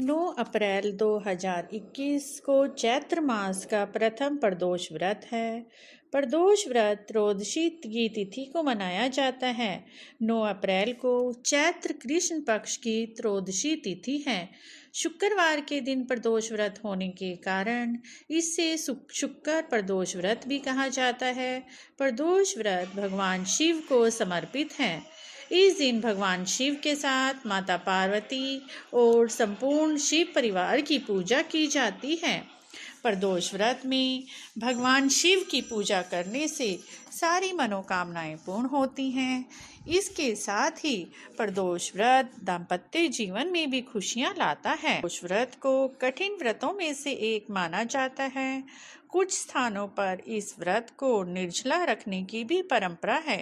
9 अप्रैल 2021 को चैत्र मास का प्रथम प्रदोष व्रत है। प्रदोष व्रत त्रयोदशी की तिथि को मनाया जाता है। 9 अप्रैल को चैत्र कृष्ण पक्ष की त्रयोदशी तिथि है। शुक्रवार के दिन प्रदोष व्रत होने के कारण इसे शुक्र प्रदोष व्रत भी कहा जाता है। प्रदोष व्रत भगवान शिव को समर्पित है। इस दिन भगवान शिव के साथ माता पार्वती और संपूर्ण शिव परिवार की पूजा की जाती है। प्रदोष व्रत में भगवान शिव की पूजा करने से सारी मनोकामनाएं पूर्ण होती हैं। इसके साथ ही प्रदोष व्रत दाम्पत्य जीवन में भी खुशियां लाता है। प्रदोष व्रत को कठिन व्रतों में से एक माना जाता है। कुछ स्थानों पर इस व्रत को निर्जला रखने की भी परंपरा है।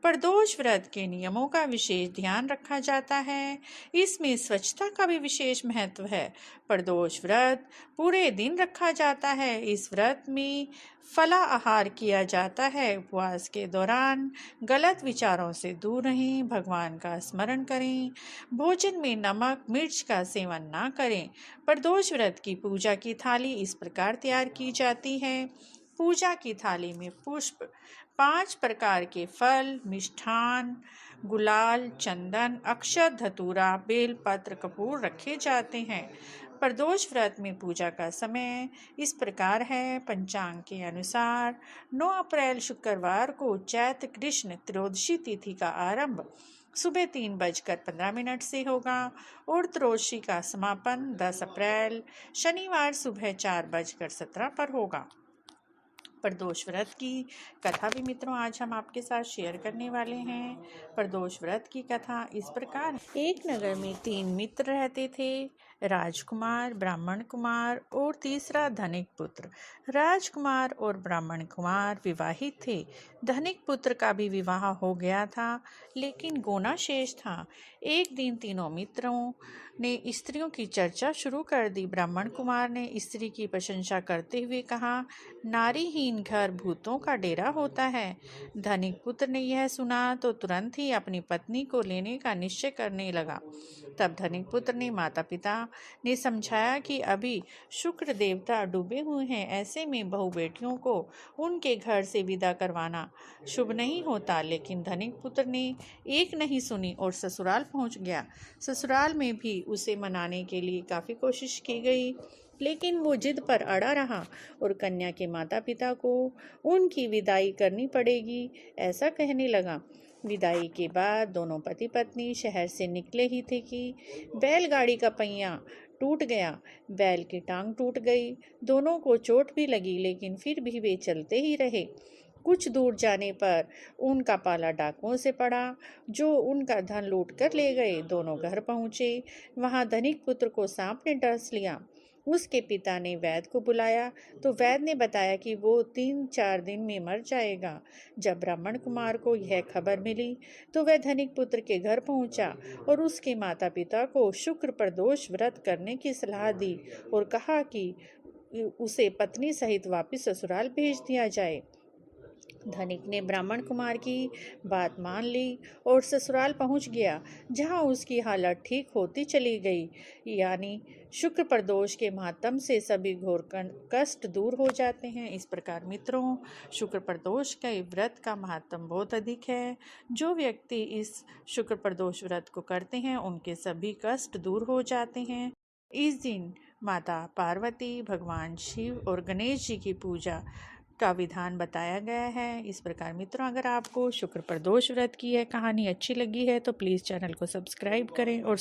प्रदोष व्रत के नियमों का विशेष ध्यान रखा जाता है। इसमें स्वच्छता का भी विशेष महत्व है। प्रदोष व्रत पूरे दिन रखा जाता है। इस व्रत में फला आहार किया जाता है। उपवास के दौरान गलत विचारों से दूर रहें, भगवान का स्मरण करें, भोजन में नमक मिर्च का सेवन ना करें। प्रदोष व्रत की पूजा की थाली इस प्रकार तैयार की जाती है। पूजा की थाली में पुष्प, 5 प्रकार के फल, मिष्ठान, गुलाल, चंदन, अक्षत, धतूरा, बेलपत्र, कपूर रखे जाते हैं। प्रदोष व्रत में पूजा का समय इस प्रकार है। पंचांग के अनुसार 9 अप्रैल शुक्रवार को चैत्र कृष्ण त्रयोदशी तिथि का आरंभ सुबह 3:15 से होगा और त्रयोदशी का समापन 10 अप्रैल शनिवार सुबह 4:17 पर होगा। प्रदोष व्रत की कथा भी मित्रों आज हम आपके साथ शेयर करने वाले हैं। प्रदोष व्रत की कथा इस प्रकार। एक नगर में 3 मित्र रहते थे, राजकुमार, ब्राह्मण कुमार और तीसरा धनिक पुत्र। राजकुमार और ब्राह्मण कुमार विवाहित थे। धनिक पुत्र का भी विवाह हो गया था, लेकिन गोना शेष था। एक दिन तीनों मित्रों ने स्त्रियों की चर्चा शुरू कर दी। ब्राह्मण कुमार ने स्त्री की प्रशंसा करते हुए कहा, नारीहीन घर भूतों का डेरा होता है। धनिक पुत्र ने यह सुना तो तुरंत ही अपनी पत्नी को लेने का निश्चय करने लगा। तब धनिक पुत्र ने माता पिता ने समझाया कि अभी शुक्र देवता डूबे हुए हैं, ऐसे में बहू बेटियों को उनके घर से विदा करवाना शुभ नहीं होता। लेकिन धनिक पुत्र ने एक नहीं सुनी और ससुराल पहुंच गया। ससुराल में भी उसे मनाने के लिए काफ़ी कोशिश की गई, लेकिन वो जिद पर अड़ा रहा और कन्या के माता पिता को उनकी विदाई करनी पड़ेगी ऐसा कहने लगा। विदाई के बाद दोनों पति पत्नी शहर से निकले ही थे कि बैलगाड़ी का पहिया टूट गया। बैल की टांग टूट गई। दोनों को चोट भी लगी, लेकिन फिर भी वे चलते ही रहे। कुछ दूर जाने पर उनका पाला डाकुओं से पड़ा, जो उनका धन लूट कर ले गए। दोनों घर पहुंचे। वहां धनिक पुत्र को सांप ने डस लिया। उसके पिता ने वैद्य को बुलाया तो वैद्य ने बताया कि वो 3-4 दिन में मर जाएगा। जब ब्राह्मण कुमार को यह खबर मिली तो वह धनिक पुत्र के घर पहुंचा और उसके माता पिता को शुक्र प्रदोष व्रत करने की सलाह दी और कहा कि उसे पत्नी सहित वापस ससुराल भेज दिया जाए। धनिक ने ब्राह्मण कुमार की बात मान ली और ससुराल पहुंच गया, जहां उसकी हालत ठीक होती चली गई। यानी शुक्र प्रदोष के महात्म से सभी घोर कष्ट दूर हो जाते हैं। इस प्रकार मित्रों, शुक्र प्रदोष के व्रत का महात्म बहुत अधिक है। जो व्यक्ति इस शुक्र प्रदोष व्रत को करते हैं, उनके सभी कष्ट दूर हो जाते हैं। इस दिन माता पार्वती, भगवान शिव और गणेश जी की पूजा का विधान बताया गया है। इस प्रकार मित्रों, अगर आपको शुक्र प्रदोष व्रत की यह कहानी अच्छी लगी है तो प्लीज़ चैनल को सब्सक्राइब करें और